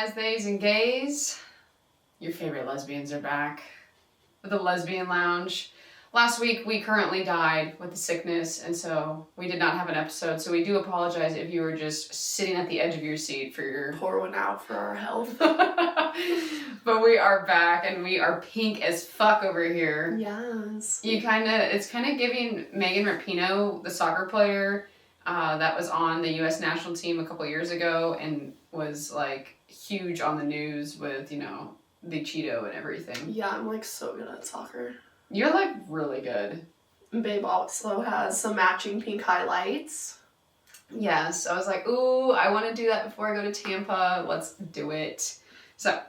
guys, theys, and gays. Your favorite lesbians are back with the Lesbian Lounge. Last week, we currently died with the sickness, and so we did not have an episode, so we do apologize if you were just sitting at the edge of your seat for your... Pour one out for our health. But we are back, and we are pink as fuck over here. Yes. It's kind of giving Megan Rapinoe, the soccer player that was on the U.S. national team a couple years ago and was, like, huge on the news with, you know, the Cheeto and everything. Yeah, I'm, like, so good at soccer. You're, like, really good. Babe also has some matching pink highlights. Yes, I was like, ooh, I want to do that before I go to Tampa. Let's do it. So,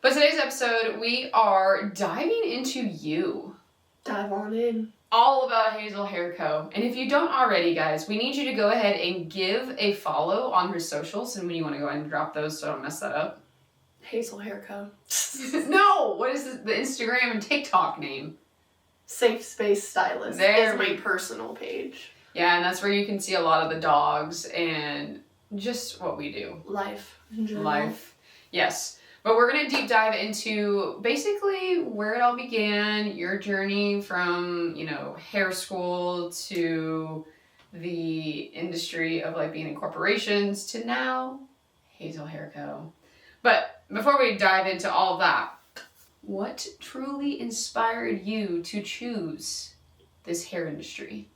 but today's episode, we are diving into you. Dive on in. All about Hazell Hair Co. And if you don't already, guys, we need you to go ahead and give a follow on her socials. And when you want to go ahead and drop those so I don't mess that up. Hazell Hair Co. No! What is the Instagram and TikTok name? Safe Space Stylist. There is my personal page. Yeah, and that's where you can see a lot of the dogs and just what we do. Life in general. Life. Yes. But we're going to deep dive into basically where it all began, your journey from, you know, hair school to the industry of like being in corporations to now Hazell Hair Co. But before we dive into all of that, what truly inspired you to choose this hair industry?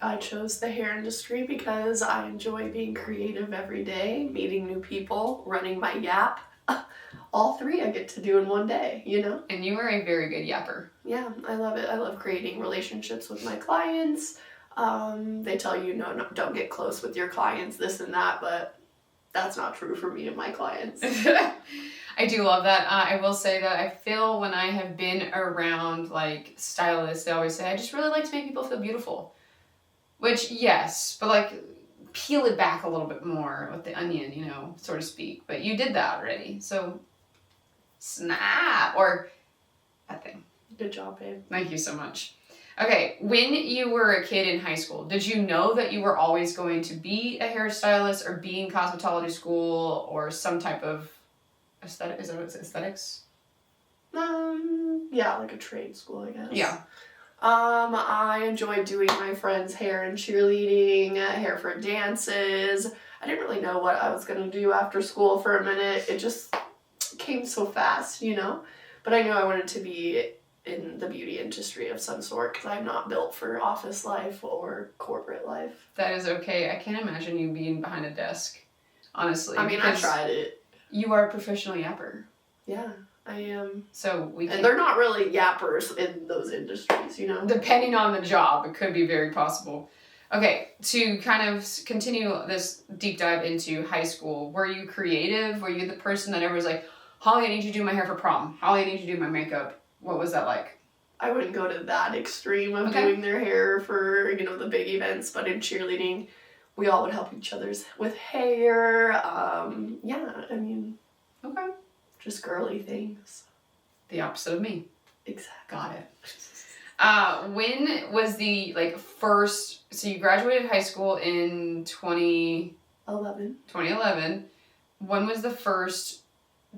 I chose the hair industry because I enjoy being creative every day, meeting new people, running my Yap. All three I get to do in one day, you know? And you are a very good yapper. Yeah, I love it. I love creating relationships with my clients. They tell you, no, don't get close with your clients, this and that, but that's not true for me and my clients. I do love that. I will say that I feel when I have been around like stylists, they always say, I just really like to make people feel beautiful. Which, yes, but like peel it back a little bit more with the onion, you know, so to speak. But you did that already, so snap, or that thing. Good job, babe. Thank you so much. Okay, when you were a kid in high school, did you know that you were always going to be a hairstylist or be in cosmetology school or some type of aesthetic? Is that what it's aesthetics? Yeah, like a trade school, I guess. Yeah. I enjoyed doing my friends' hair and cheerleading, hair for dances. I didn't really know what I was going to do after school for a minute. It just came so fast, you know? But I knew I wanted to be in the beauty industry of some sort because I'm not built for office life or corporate life. That is okay. I can't imagine you being behind a desk, honestly. I mean, I tried it. You are a professional yapper. Yeah, I am. So we can... And they're not really yappers in those industries, you know? Depending on the job, it could be very possible. Okay, to kind of continue this deep dive into high school, were you creative? Were you the person that everyone's like, Holly, I need you to do my hair for prom. Holly, I need you to do my makeup. What was that like? I wouldn't go to that extreme of doing their hair for, you know, the big events, but in cheerleading, we all would help each other's with hair. Yeah, I mean, just girly things. The opposite of me. Exactly. Got it. When was the first? So you graduated high school in 2011. When was the first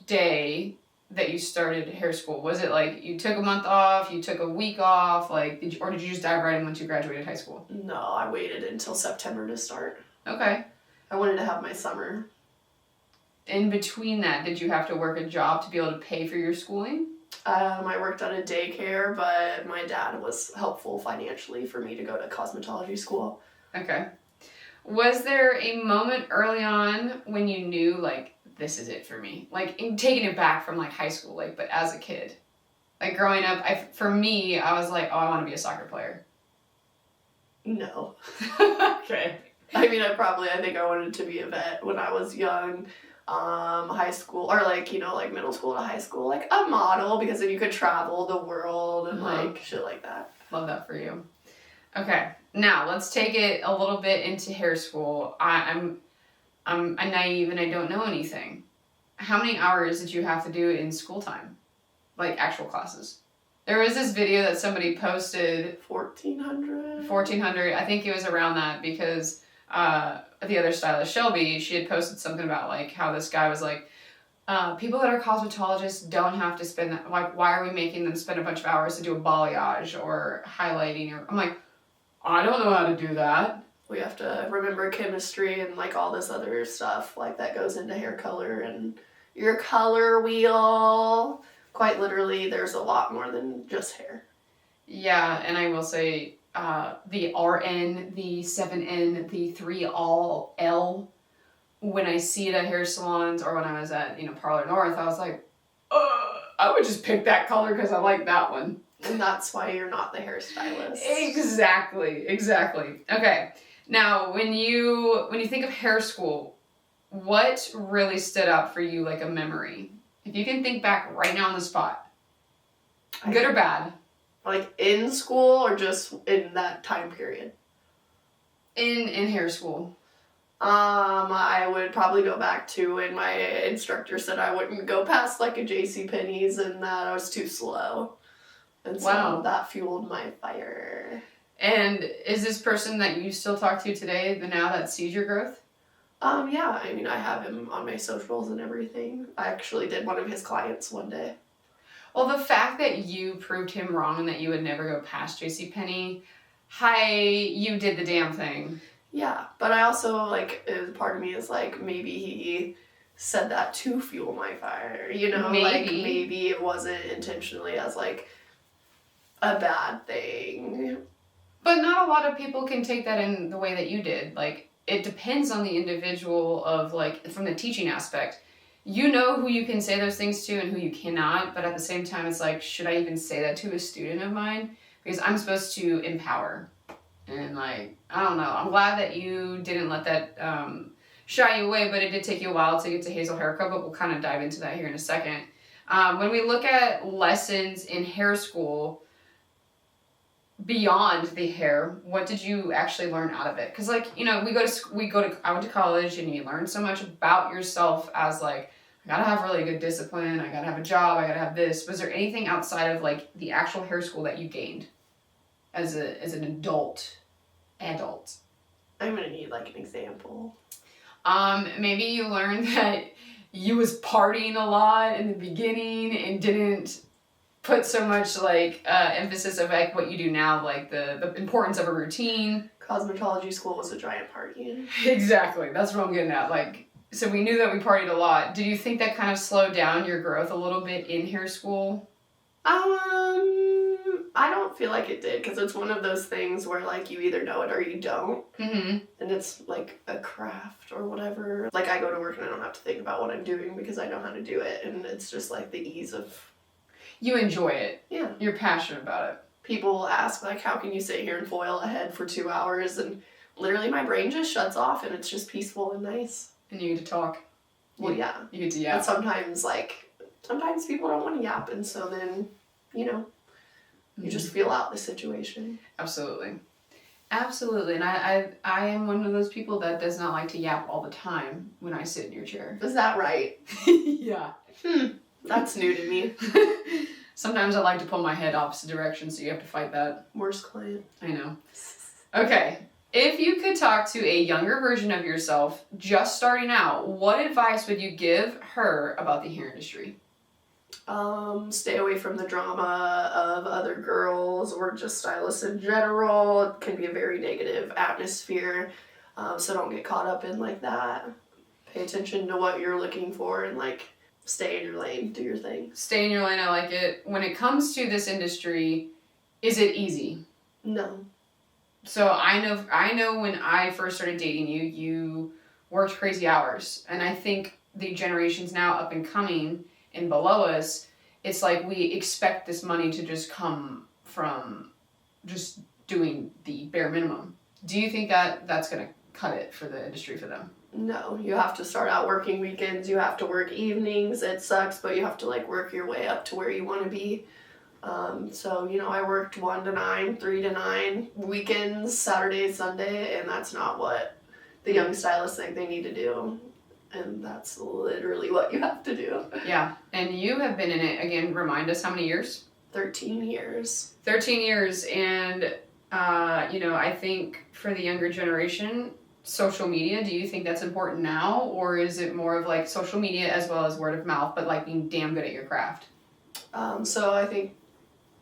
day that you started hair school? Was it like you took a month off, you took a week off, or did you just dive right in once you graduated high school? No, I waited until September to start. Okay. I wanted to have my summer. In between that, did you have to work a job to be able to pay for your schooling? I worked at a daycare, but my dad was helpful financially for me to go to cosmetology school. Okay. Was there a moment early on when you knew, this is it for me? Taking it back from, high school, but as a kid. Growing up, for me, I was like, oh, I want to be a soccer player. No. Okay. I mean, I think I wanted to be a vet when I was young. High school, or middle school to high school, a model, because then you could travel the world and shit like that. Love that for you. Okay, now let's take it a little bit into hair school. I'm naive and I don't know anything. How many hours did you have to do in school time? Actual classes? There was this video that somebody posted. 1,400? I think it was around that because the other stylist, Shelby, she had posted something about how this guy was People that are cosmetologists don't have to spend that. Like, why are we making them spend a bunch of hours to do a balayage or highlighting? Or I'm like, I don't know how to do that. We have to remember chemistry and like all this other stuff like that goes into hair color and your color wheel. Quite literally, there's a lot more than just hair. Yeah, and I will say the RN, the 7N, the 3L, when I see it at hair salons or when I was at, Parlor North, I was like, I would just pick that color because I like that one. And that's why you're not the hairstylist. Exactly. Okay. Now, when you think of hair school, what really stood out for you like a memory? If you can think back right now on the spot, good or bad? Like in school or just in that time period? In hair school. I would probably go back to when my instructor said I wouldn't go past like a JCPenney's and that I was too slow. And so that fueled my fire. And is this person that you still talk to today, the now that sees your growth? Yeah, I mean, I have him on my socials and everything. I actually did one of his clients one day. Well, the fact that you proved him wrong and that you would never go past JCPenney, you did the damn thing. Yeah, but I also, like, part of me is like, maybe he said that to fuel my fire, maybe it wasn't intentionally as, like, a bad thing. But not a lot of people can take that in the way that you did. Like, it depends on the individual of, like, from the teaching aspect. You know who you can say those things to and who you cannot, but at the same time, it's like, should I even say that to a student of mine? Because I'm supposed to empower. And, like, I don't know. I'm glad that you didn't let that shy you away, but it did take you a while to get to Hazell Hair Co, but we'll kind of dive into that here in a second. When we look at lessons in hair school, beyond the hair, what did you actually learn out of it? Because, like, I went to college and you learn so much about yourself as, like, I gotta have really good discipline, I gotta have a job, I gotta have this. Was there anything outside of, like, the actual hair school that you gained as an adult? I'm gonna need, like, an example. Maybe you learned that you was partying a lot in the beginning and didn't put so much, like, emphasis of, like, what you do now, like the importance of a routine. Cosmetology school was a giant party. Exactly. That's what I'm getting at. Like, so we knew that we partied a lot. Do you think that kind of slowed down your growth a little bit in hair school? I don't feel like it did, because it's one of those things where, like, you either know it or you don't. Mm-hmm. And it's, like, a craft or whatever. Like, I go to work and I don't have to think about what I'm doing because I know how to do it. And it's just, like, the ease of... You enjoy it. Yeah. You're passionate about it. People will ask, like, how can you sit here and foil a head for 2 hours? And literally my brain just shuts off and it's just peaceful and nice. And you get to talk. Well, yeah. You get to yap. But sometimes people don't want to yap. And so then, you just feel out the situation. Absolutely. And I am one of those people that does not like to yap all the time when I sit in your chair. Is that right? Yeah. That's new to me. Sometimes I like to pull my head opposite direction, so you have to fight that. Worst client. I know. Okay. If you could talk to a younger version of yourself just starting out, what advice would you give her about the hair industry? Stay away from the drama of other girls or just stylists in general. It can be a very negative atmosphere, so don't get caught up in, like, that. Pay attention to what you're looking for and, like, stay in your lane, do your thing. Stay in your lane, I like it. When it comes to this industry, is it easy? No. So I know when I first started dating you, you worked crazy hours. And I think the generations now up and coming and below us, it's like we expect this money to just come from just doing the bare minimum. Do you think that that's going to cut it for the industry for them? No, you have to start out working weekends, you have to work evenings, it sucks, but you have to, like, work your way up to where you want to be. So, I worked 1 to 9, 3 to 9, weekends, Saturday, Sunday, and that's not what the young stylists think they need to do. And that's literally what you have to do. Yeah, and you have been in it, again, remind us how many years? 13 years. 13 years, and, I think for the younger generation, social media? Do you think that's important now, or is it more of like social media as well as word of mouth, but like being damn good at your craft? So I think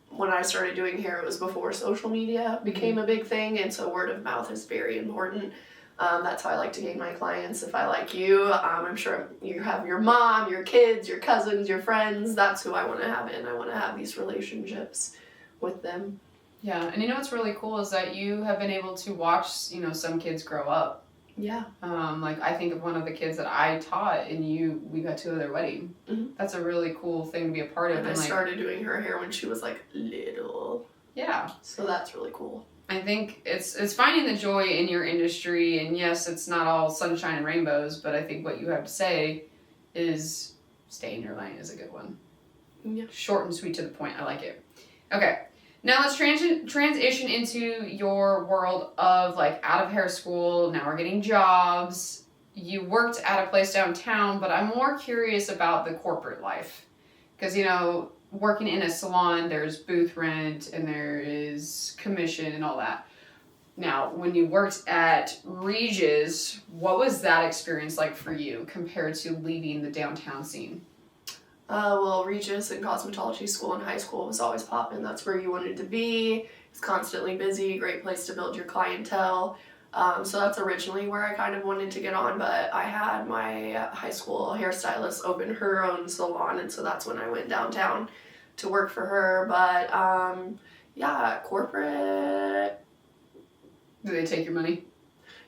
when I started doing hair, it was before social media became a big thing, and so word of mouth is very important. That's how I like to gain my clients. If I like you, I'm sure you have your mom, your kids, your cousins, your friends. That's who I want to have in. I want to have these relationships with them. Yeah, and you know what's really cool is that you have been able to watch, you know, some kids grow up. Yeah. Like I think of one of the kids that I taught, and we got to go to their wedding. Mm-hmm. That's a really cool thing to be a part of. And I started doing her hair when she was like little. Yeah. So that's really cool. I think it's finding the joy in your industry, and yes, it's not all sunshine and rainbows, but I think what you have to say is stay in your lane is a good one. Yeah. Short and sweet to the point. I like it. Okay. Now let's transition into your world of like out of hair school. Now we're getting jobs. You worked at a place downtown, but I'm more curious about the corporate life. Because, you know, working in a salon, there's booth rent and there is commission and all that. Now, when you worked at Regis, what was that experience like for you compared to leaving the downtown scene? Well, Regis and cosmetology school in high school was always popping. That's where you wanted to be. It's constantly busy, great place to build your clientele. So that's originally where I kind of wanted to get on, but I had my high school hairstylist open her own salon, and so that's when I went downtown to work for her. But yeah, corporate. Do they take your money?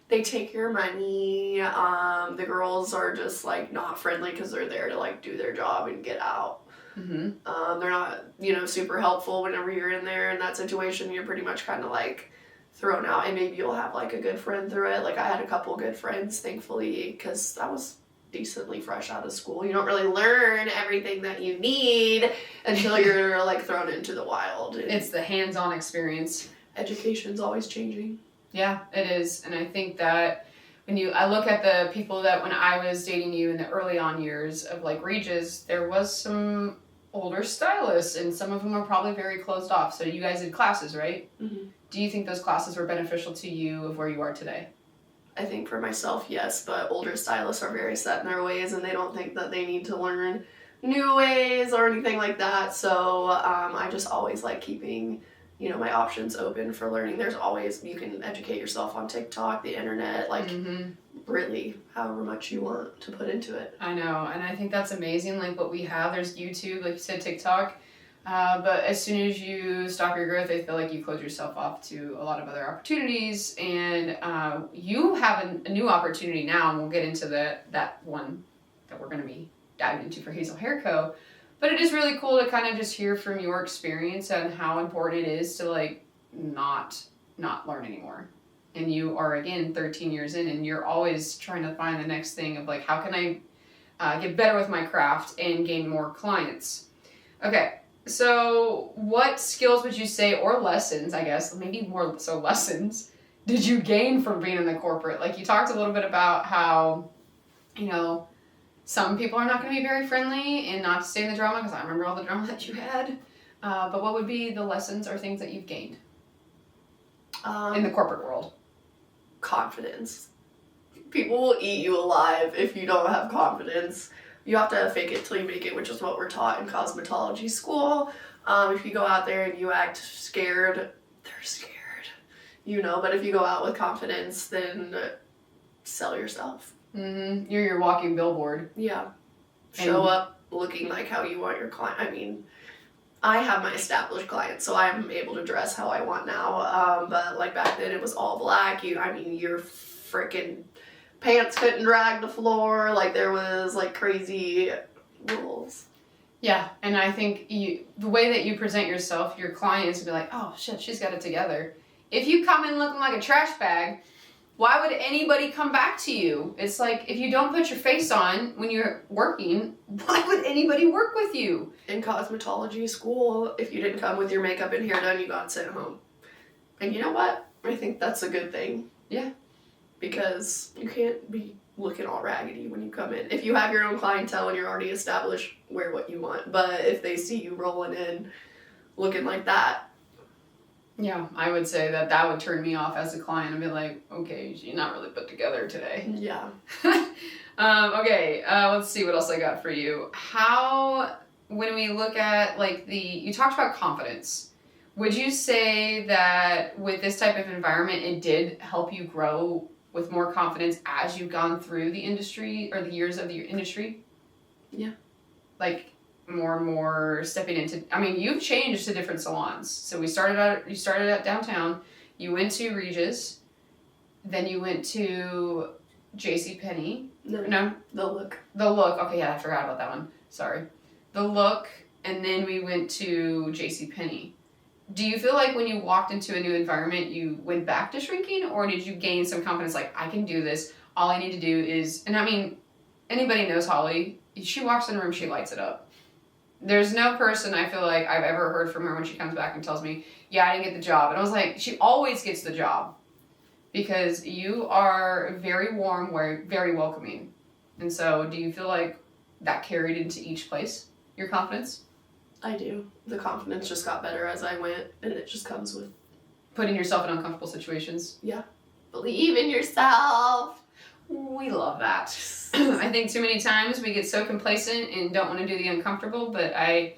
They take your money. The girls are just like not friendly because they're there to like do their job and get out. Mm-hmm. They're not, you know, super helpful whenever you're in there in that situation. You're pretty much kind of like thrown out, and maybe you'll have like a good friend through it. Like I had a couple good friends, thankfully, because I was decently fresh out of school. You don't really learn everything that you need until you're like thrown into the wild. And it's the hands-on experience. Education's always changing. Yeah, it is. And I think that I look at the people that when I was dating you in the early on years of like Regis, there was some older stylists and some of them were probably very closed off. So you guys did classes, right? Mm-hmm. Do you think those classes were beneficial to you of where you are today? I think for myself, yes, but older stylists are very set in their ways and they don't think that they need to learn new ways or anything like that. So I just always like keeping, you know, my options open for learning. There's always, you can educate yourself on TikTok, the internet, like really however much you want to put into it. I know, and I think that's amazing, like what we have. There's YouTube, like you said, TikTok, but as soon as you stop your growth, I feel like you close yourself off to a lot of other opportunities, and you have a new opportunity now, and we'll get into that one that we're going to be diving into for Hazell Hair Co. But it is really cool to kind of just hear from your experience and how important it is to like not learn anymore. And you are again 13 years in, and you're always trying to find the next thing of like, how can I get better with my craft and gain more clients? Okay, so what skills would you say, or lessons, I guess, maybe more so lessons, did you gain from being in the corporate? Like you talked a little bit about how, you know, some people are not going to be very friendly and not to stay in the drama, because I remember all the drama that you had. But what would be the lessons or things that you've gained in the corporate world? Confidence. People will eat you alive if you don't have confidence. You have to fake it till you make it, which is what we're taught in cosmetology school. If you go out there and you act scared, they're scared. You know, but if you go out with confidence, then sell yourself. Mm-hmm. You're your walking billboard. Yeah. Show up looking like how you want your client. I mean, I have my established clients, so I'm able to dress how I want now. But like back then, it was all black. Your freaking pants couldn't drag the floor. Like there was like crazy rules. Yeah, and I think the way that you present yourself, your clients will be like, oh shit, she's got it together. If you come in looking like a trash bag, why would anybody come back to you? It's like, if you don't put your face on when you're working, why would anybody work with you? In cosmetology school, if you didn't come with your makeup and hair done, you got sent home. And you know what? I think that's a good thing. Yeah. Because you can't be looking all raggedy when you come in. If you have your own clientele and you're already established, wear what you want. But if they see you rolling in looking like that, Yeah, I would say that would turn me off as a client and be like, okay, you're not really put together today. Yeah. Okay, let's see what else I got for you. How, when we look at like you talked about confidence. Would you say that with this type of environment, it did help you grow with more confidence as you've gone through the industry or the years of the industry? Yeah. Like more and more stepping into, I mean, you've changed to different salons. So you started out downtown, you went to Regis, then you went to JCPenney. No? The Look. The Look. Okay, yeah, I forgot about that one. Sorry. The Look, and then we went to JCPenney. Do you feel like when you walked into a new environment, you went back to shrinking, or did you gain some confidence, like, I can do this, all I need to do is, and I mean, anybody knows Holly, she walks in a room, she lights it up. There's no person I feel like I've ever heard from her when she comes back and tells me, yeah, I didn't get the job. And I was like, she always gets the job because you are very warm, very welcoming. And so do you feel like that carried into each place, your confidence? I do. The confidence just got better as I went, and it just comes with putting yourself in uncomfortable situations. Yeah. Believe in yourself. We love that. I think too many times we get so complacent and don't want to do the uncomfortable, but I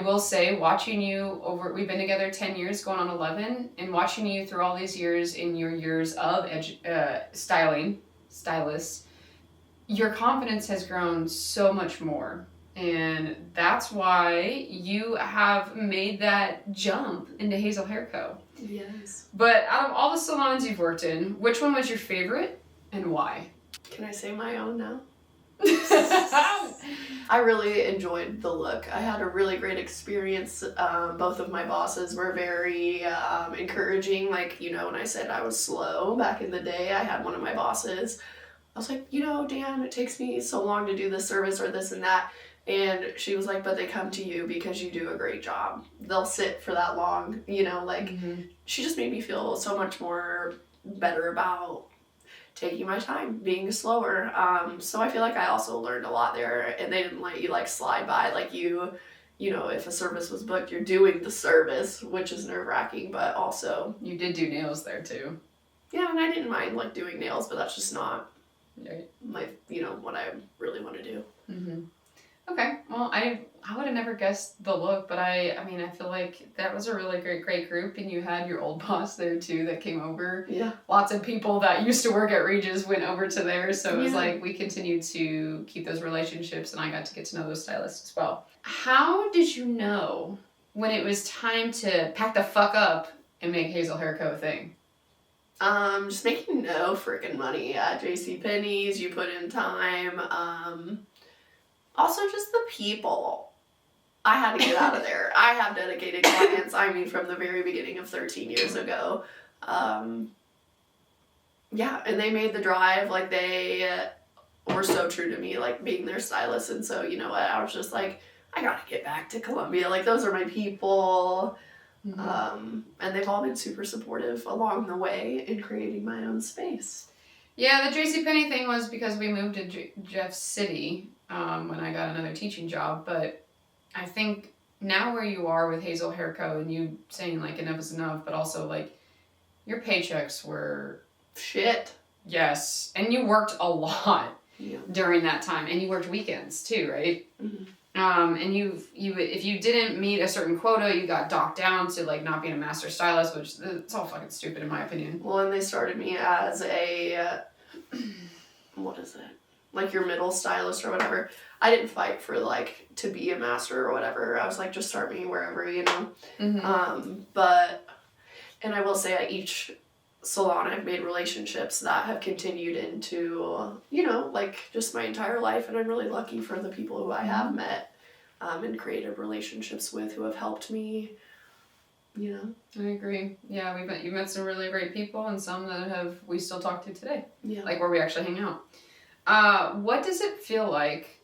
will say, watching you we've been together 10 years, going on 11, and watching you through all these years in your years of stylist, your confidence has grown so much more. And that's why you have made that jump into Hazell Hair Co. Yes. But out of all the salons you've worked in, which one was your favorite and why? Can I say my own now? I really enjoyed the Look. I had a really great experience. Both of my bosses were very encouraging. Like, when I said I was slow back in the day, I had one of my bosses. I was like, Dan, it takes me so long to do this service or this and that. And she was like, but they come to you because you do a great job. They'll sit for that long, Mm-hmm. She just made me feel so much more better about taking my time, being slower. So I feel like I also learned a lot there, and they didn't let you slide by. Like if a service was booked, you're doing the service, which is nerve-wracking, but also. You did do nails there too. Yeah, and I didn't mind doing nails, but that's just not right. my, what I really want to do. Mm-hmm. Okay, well, I would have never guessed the Look, but I mean, I feel like that was a really great group, and you had your old boss there too that came over. Yeah. Lots of people that used to work at Regis went over to there, so it was Yeah. like we continued to keep those relationships, and I got to get to know those stylists as well. How did you know when it was time to pack the fuck up and make Hazell Hair Co. a thing? Just making no freaking money at JCPenney's. You put in time. Also, just the people. I had to get out of there. I have dedicated clients. I mean, from the very beginning of 13 years ago. Yeah, and they made the drive. They were so true to me, being their stylist. And so, you know what? I was just like, I gotta get back to Columbia. Those are my people. Mm-hmm. And they've all been super supportive along the way in creating my own space. Yeah, the JCPenney thing was because we moved to Jeff City when I got another teaching job, but I think now where you are with Hazell Hair Co. and you saying enough is enough, but also your paychecks were shit. Yes, and you worked a lot Yeah. during that time, and you worked weekends too, right? Mm-hmm. And you if you didn't meet a certain quota, you got docked down to not being a master stylist, which it's all fucking stupid in my opinion. Well, and they started me as a what is it? Your middle stylist or whatever. I didn't fight for to be a master or whatever. I was just start me wherever, Mm-hmm. But and I will say at each salon I've made relationships that have continued into, just my entire life, and I'm really lucky for the people who I have met and created relationships with who have helped me, I agree. Yeah, you met some really great people, and some that we still talk to today. Yeah. Where we actually hang out. What does it feel like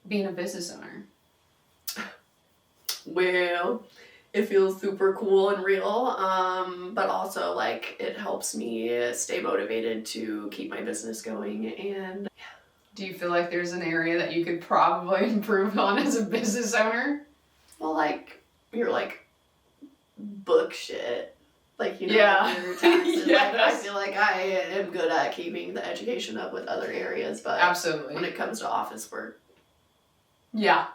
being a business owner? Well, it feels super cool and real, but also it helps me stay motivated to keep my business going. And do you feel like there's an area that you could probably improve on as a business owner? Well, you're book shit. Like, your taxes. Yes. Like, I feel like I am good at keeping the education up with other areas, but Absolutely. when it comes to office work. Yeah.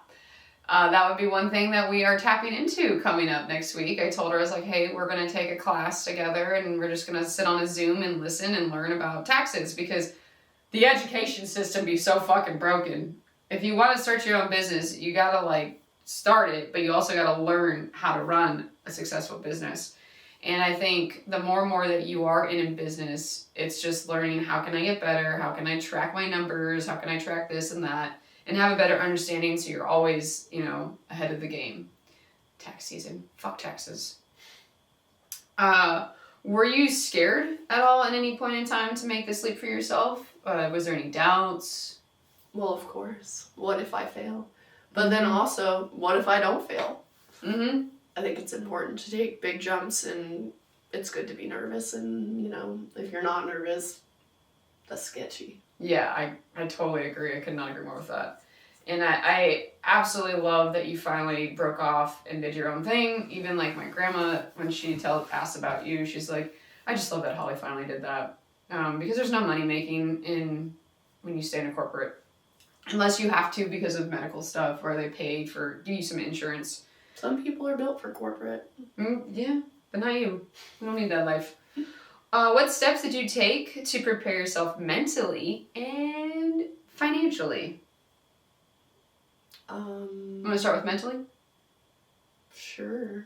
That would be one thing that we are tapping into coming up next week. I told her, I was like, hey, we're going to take a class together and we're just going to sit on a Zoom and listen and learn about taxes, because the education system be so fucking broken. If you want to start your own business, you got to like start it, but you also got to learn how to run a successful business. And I think the more and more that you are in a business, it's just learning, how can I get better? How can I track my numbers? How can I track this and that? And have a better understanding so you're always, ahead of the game. Tax season. Fuck taxes. Were you scared at all at any point in time to make this leap for yourself? Was there any doubts? Well, of course. What if I fail? But then also, what if I don't fail? Mm-hmm. I think it's important to take big jumps, and it's good to be nervous. And, if you're not nervous, that's sketchy. Yeah, I totally agree. I could not agree more with that. And I absolutely love that you finally broke off and did your own thing. Even like my grandma, when she asked about you, she's like, I just love that Holly finally did that. Because there's no money making when you stay in a corporate. Unless you have to because of medical stuff, where they pay for, give you some insurance. Some people are built for corporate. Yeah, but not you. We don't need that life. What steps did you take to prepare yourself mentally and financially? I'm going to start with mentally. Sure.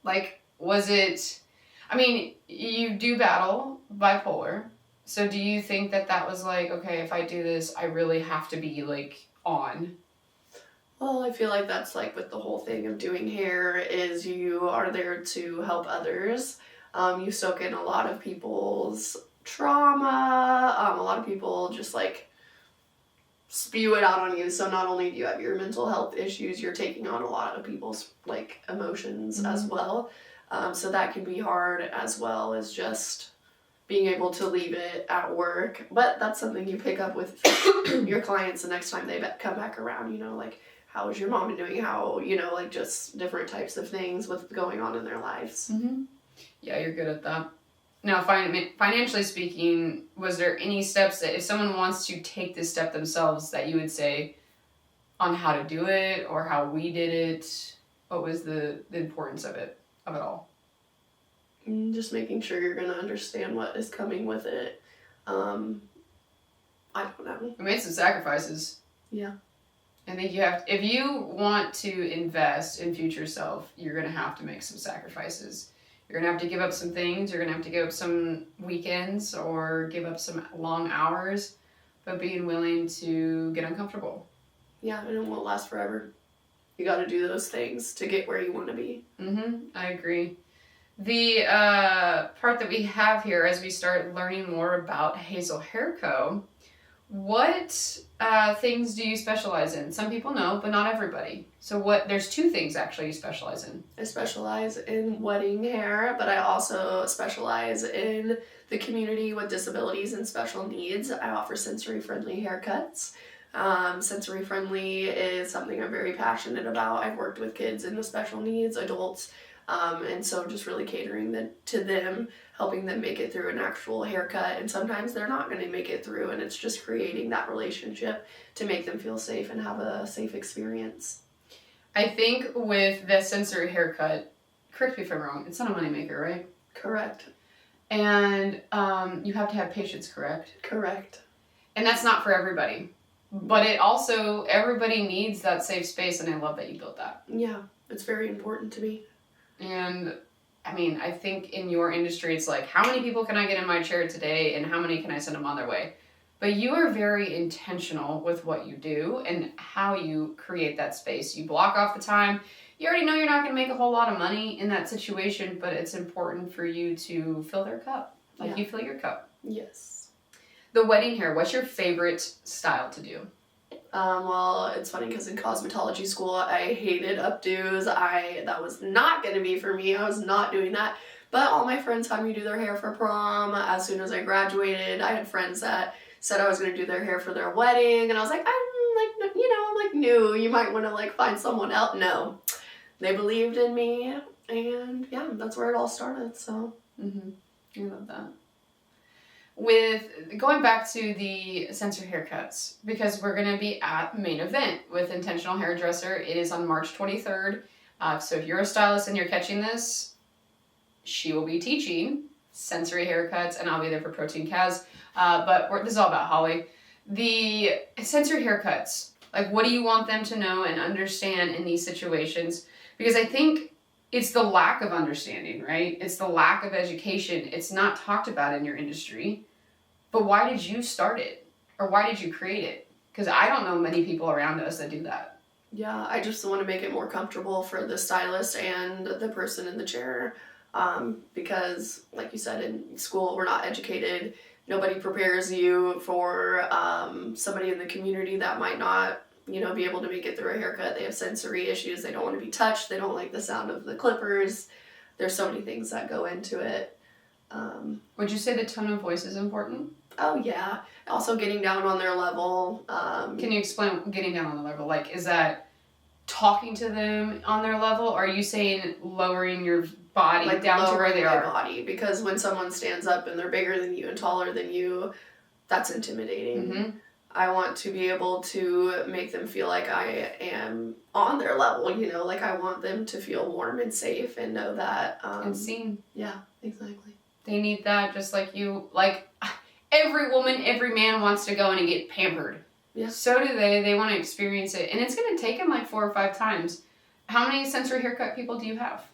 Like, was it... I mean, you do battle bipolar. So do you think that was like, okay, if I do this, I really have to be, like, on? Well, I feel like that's like with the whole thing of doing hair, is you are there to help others. You soak in a lot of people's trauma. A lot of people just like spew it out on you. So not only do you have your mental health issues, you're taking on a lot of people's like emotions as well. So that can be hard, as well as just being able to leave it at work. But that's something you pick up with your clients the next time they come back around, like, how is your mom doing? How, like just different types of things with going on in their lives. Mm-hmm. Yeah, you're good at that. Now, financially speaking, was there any steps that if someone wants to take this step themselves that you would say on how to do it or how we did it? What was the importance of it all? Just making sure you're going to understand what is coming with it. I don't know. We made some sacrifices. Yeah. I think if you want to invest in future self, you're going to have to make some sacrifices. You're going to have to give up some things. You're going to have to give up some weekends or give up some long hours, but being willing to get uncomfortable. Yeah, and it won't last forever. You got to do those things to get where you want to be. I agree. The part that we have here as we start learning more about Hazell Hair Co., what things do you specialize in? Some people know, but not everybody. So there's two things actually you specialize in. I specialize in wedding hair, but I also specialize in the community with disabilities and special needs. I offer sensory-friendly haircuts. Sensory-friendly is something I'm very passionate about. I've worked with kids in the special needs, adults, and so just really catering to them, helping them make it through an actual haircut. And sometimes they're not going to make it through, and it's just creating that relationship to make them feel safe and have a safe experience. I think with the sensory haircut, correct me if I'm wrong, it's not a moneymaker, right? Correct. And you have to have patience, correct? Correct. And that's not for everybody. But it also, everybody needs that safe space, and I love that you built that. Yeah, it's very important to me. And I mean, I think in your industry, it's like, how many people can I get in my chair today, and how many can I send them on their way? But you are very intentional with what you do and how you create that space. You block off the time. You already know you're not going to make a whole lot of money in that situation, but it's important for you to fill their cup, like you fill your cup. Yes. The wedding hair, what's your favorite style to do? Well, it's funny because in cosmetology school, I hated updos. That was not going to be for me. I was not doing that. But all my friends had me do their hair for prom. As soon as I graduated, I had friends that said I was going to do their hair for their wedding. And I was like, I'm like new. You might want to like find someone else. No. They believed in me. And yeah, that's where it all started, so. I love that. With going back to the censor haircuts, because we're going to be at the main event with Intentional Hairdresser. It is on March 23rd. So if you're a stylist and you're catching this, she will be teaching sensory haircuts, and I'll be there for Protein Kaz. But this is all about Holly. The sensory haircuts, like, what do you want them to know and understand in these situations? Because I think it's the lack of understanding, right? It's the lack of education. It's not talked about in your industry. But why did you start it? Or why did you create it? Because I don't know many people around us that do that. Yeah, I just want to make it more comfortable for the stylist and the person in the chair. Because, like you said, in school, we're not educated. Nobody prepares you for somebody in the community that might not, be able to make it through a haircut. They have sensory issues. They don't want to be touched. They don't like the sound of the clippers. There's so many things that go into it. Would you say the tone of voice is important? Oh, yeah. Also getting down on their level. Can you explain getting down on the level? Like, is that talking to them on their level? Or are you saying lowering your body like down to where they are? Body, because when someone stands up and they're bigger than you and taller than you, that's intimidating. I want to be able to make them feel like I am on their level, like I want them to feel warm and safe and know that. And seen. Yeah, exactly. They need that just like you. Like, every woman, every man wants to go in and get pampered. Yeah. So do they. They want to experience it. And it's going to take them like 4 or 5 times. How many sensory haircut people do you have?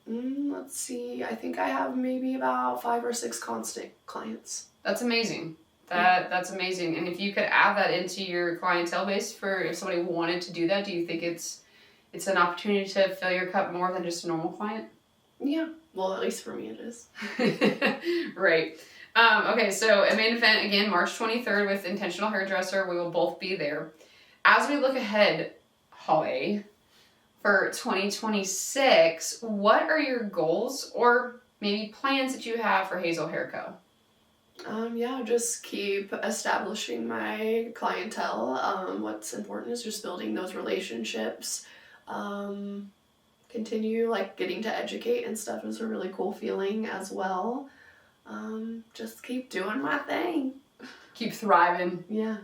Let's see. I think I have maybe about 5 or 6 constant clients. That's amazing. That's amazing. And if you could add that into your clientele base for if somebody wanted to do that, do you think it's an opportunity to fill your cup more than just a normal client? Yeah. Well, at least for me it is. Right. Okay, so a main event, again, March 23rd with Intentional Hairdresser. We will both be there. As we look ahead, Holly, for 2026, what are your goals or maybe plans that you have for Hazell Hair Co? Yeah, just keep establishing my clientele. What's important is just building those relationships. Continue getting to educate and stuff is a really cool feeling as well. Just keep doing my thing. Keep thriving. Yeah.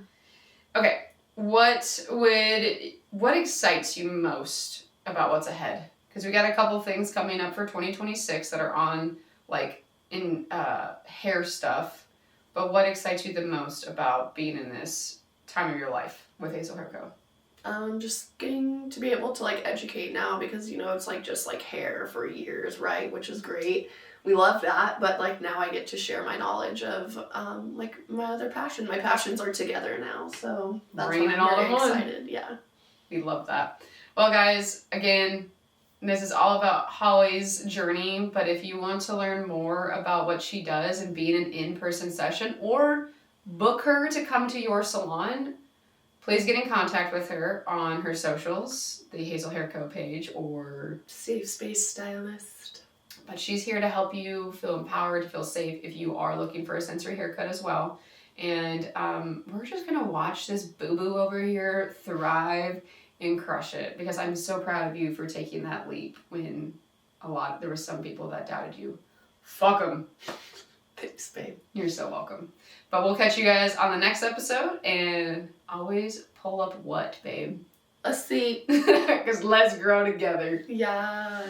Okay, what excites you most about what's ahead? Because we got a couple things coming up for 2026 that are on in hair stuff. But what excites you the most about being in this time of your life with Hazell Hair Co? Just getting to be able to educate now because it's just hair for years, right? Which is great. We love that, but now I get to share my knowledge of my other passion. My passions are together now, so that's Bringing why it I'm all very to one. excited. Yeah. We love that. Well, guys, again, this is all about Holly's journey, but if you want to learn more about what she does and be in an in-person session or book her to come to your salon, please get in contact with her on her socials, the Hazell Hair Co page, or Safe Space Stylist. But she's here to help you feel empowered, to feel safe if you are looking for a sensory haircut as well. And we're just going to watch this boo-boo over here thrive and crush it, because I'm so proud of you for taking that leap when there were some people that doubted you. Fuck them. Thanks, babe. You're so welcome. But we'll catch you guys on the next episode, and always pull up what, babe? A seat. Because let's grow together. Yeah.